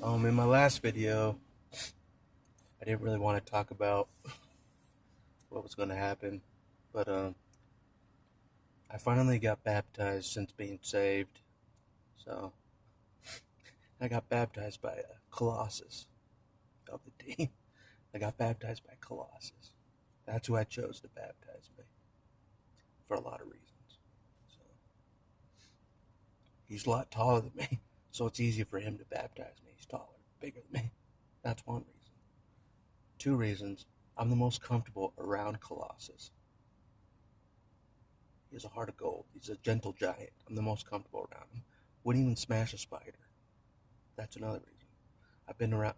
In my last video, I didn't really want to talk about what was going to happen, but I finally got baptized since being saved. So I got baptized by Colossus of the team. I got baptized by Colossus. That's who I chose to baptize me for a lot of reasons. So he's a lot taller than me, so it's easier for him to baptize me. He's taller, bigger than me. That's one reason. Two reasons. I'm the most comfortable around Colossus. He has a heart of gold. He's a gentle giant. I'm the most comfortable around him. Wouldn't even smash a spider. That's another reason.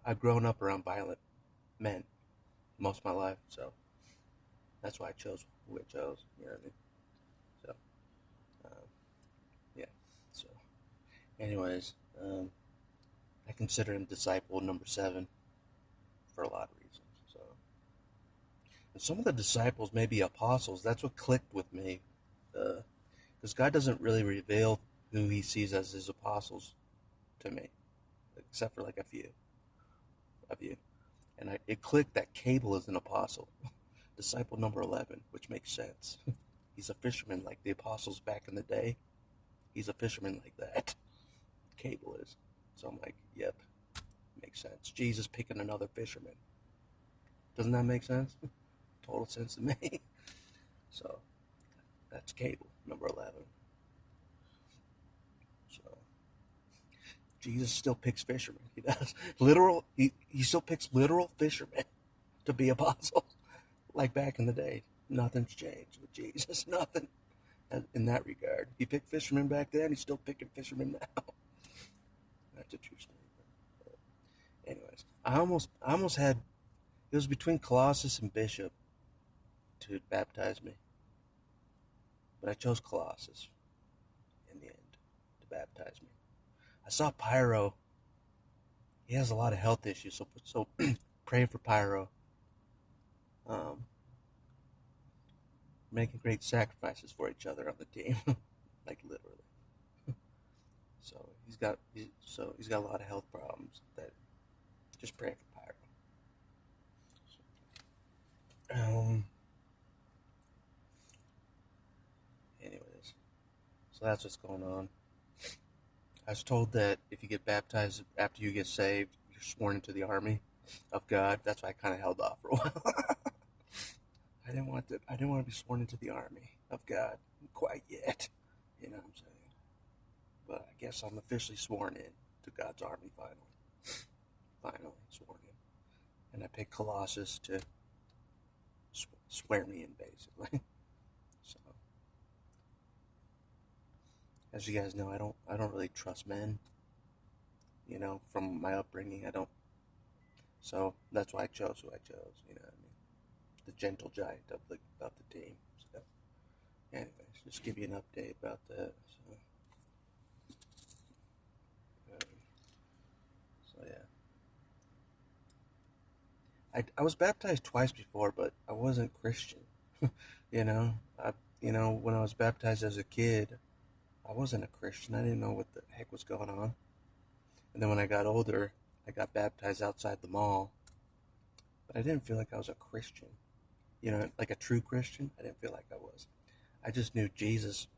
I've grown up around violent men most of my life, so that's why I chose who I chose. You know what I mean? So, yeah. So, anyways, I consider him disciple number 7 for a lot of reasons. So, and some of the disciples may be apostles. That's what clicked with me, because God doesn't really reveal who He sees as His apostles to me, except for like a few. And it clicked that Cable is an apostle, disciple number 11, which makes sense. He's a fisherman like the apostles back in the day. He's a fisherman like that. Cable is. So I'm like, yep, makes sense. Jesus picking another fisherman. Doesn't that make sense? Total sense to me. So that's Cable number 11. So Jesus still picks fishermen. He does. He still picks literal fishermen to be apostles. Like back in the day. Nothing's changed with Jesus. Nothing in that regard. He picked fishermen back then. He's still picking fishermen now. That's a true statement. But anyways, I almost had, it was between Colossus and Bishop to baptize me. But I chose Colossus in the end to baptize me. I saw Pyro. He has a lot of health issues, so pray for Pyro. Making great sacrifices for each other on the team, like literally. So he's got a lot of health problems. That just pray for Pyro. Anyways, so that's what's going on. I was told that if you get baptized after you get saved, you're sworn into the army of God. That's why I kind of held off for a while. I didn't want to be sworn into the army of God quite yet. You know what I'm saying? But I guess I'm officially sworn in to God's army finally. Finally sworn in. And I picked Colossus to swear me in, basically. So, as you guys know, I don't really trust men. You know, from my upbringing, I don't. So that's why I chose who I chose. You know what I mean? The gentle giant of the team. So, anyways, just give you an update about that. So yeah. I was baptized twice before, but I wasn't Christian. you know, when I was baptized as a kid, I wasn't a Christian. I didn't know what the heck was going on. And then when I got older, I got baptized outside the mall, but I didn't feel like I was a Christian. You know, like a true Christian. I didn't feel like I was. I just knew Jesus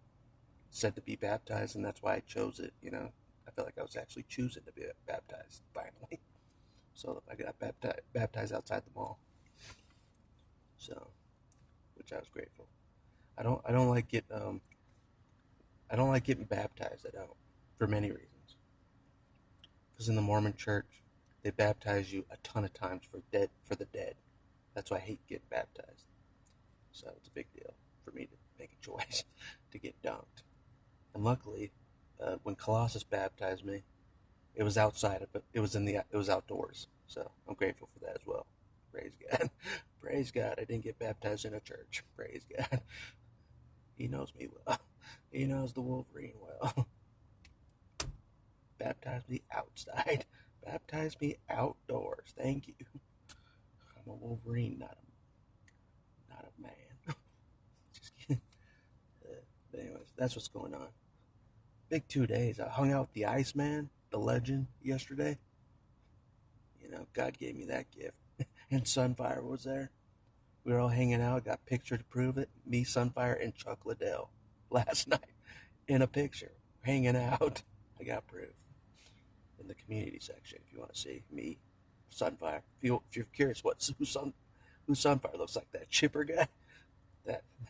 said to be baptized, and that's why I chose it. You know, I felt like I was actually choosing to be baptized finally. So I got baptized outside the mall. So, which I was grateful. I don't like getting baptized. I don't, for many reasons. Because in the Mormon Church, they baptize you a ton of times for the dead. That's why I hate getting baptized. So it's a big deal for me to make a choice to get dunked. And luckily, when Colossus baptized me, it was outside of it. It was outdoors. So I'm grateful for that as well. Praise God. Praise God. I didn't get baptized in a church. Praise God. He knows me well. He knows the Wolverine well. Baptize me outside. Baptize me outdoors. Thank you. I'm a Wolverine, not a man. Just kidding. But anyways, that's what's going on. Big 2 days. I hung out with the Iceman, the legend, yesterday. God gave me that gift. And Sunfire was there. We were all hanging out. Got a picture to prove it. Me, Sunfire, and Chuck Liddell last night in a picture, hanging out. I got proof in the community section if you want to see me, Sunfire. If you're curious who Sunfire looks like, that chipper guy,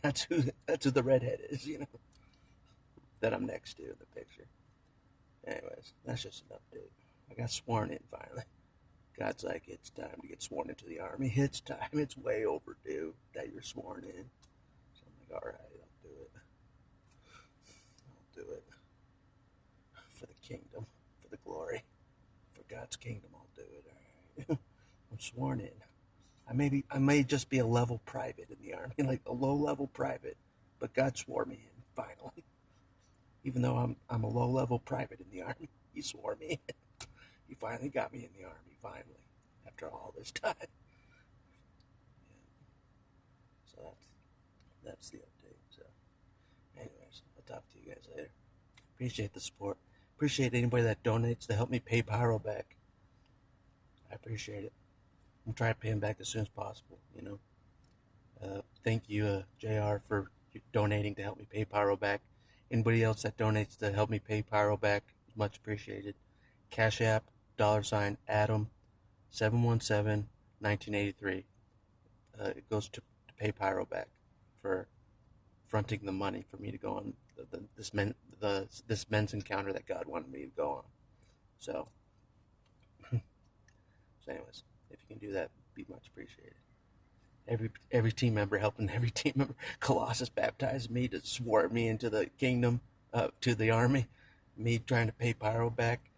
that's who the redhead is, that I'm next to in the picture. Anyways, that's just an update. I got sworn in finally. God's like, it's time to get sworn into the army. It's time. It's way overdue that you're sworn in. So I'm like, all right, I'll do it. I'll do it. For the kingdom, for the glory, for God's kingdom, I'll do it. All right. I'm sworn in. I may just be a level private in the army, like a low level private, but God swore me in finally. Even though I'm a low level private in the army, He swore me in. He finally got me in the army, finally, after all this time. Yeah. So that's the update. So, anyways, I'll talk to you guys later. Appreciate the support. Appreciate anybody that donates to help me pay Pyro back. I appreciate it. I'm trying to pay him back as soon as possible. Thank you, JR, for donating to help me pay Pyro back. Anybody else that donates to help me pay Pyro back, much appreciated. Cash App, $Adam 717 1983. It goes to pay Pyro back for fronting the money for me to go on this men's encounter that God wanted me to go on. So anyways, if you can do that, be much appreciated. Every team member helping every team member. Colossus baptized me to swore me into the kingdom, to the army. Me trying to pay Pyro back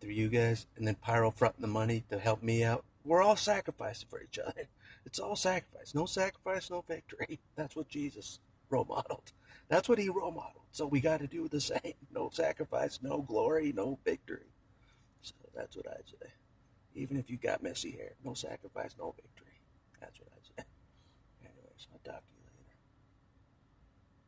through you guys, and then Pyro fronting the money to help me out. We're all sacrificing for each other. It's all sacrifice. No sacrifice, no victory. That's what Jesus role modeled. That's what He role modeled. So we got to do the same. No sacrifice, no glory, no victory. So that's what I'd say. Even if you got messy hair, no sacrifice, no victory. That's what I'd say. Anyways, I'll talk to you.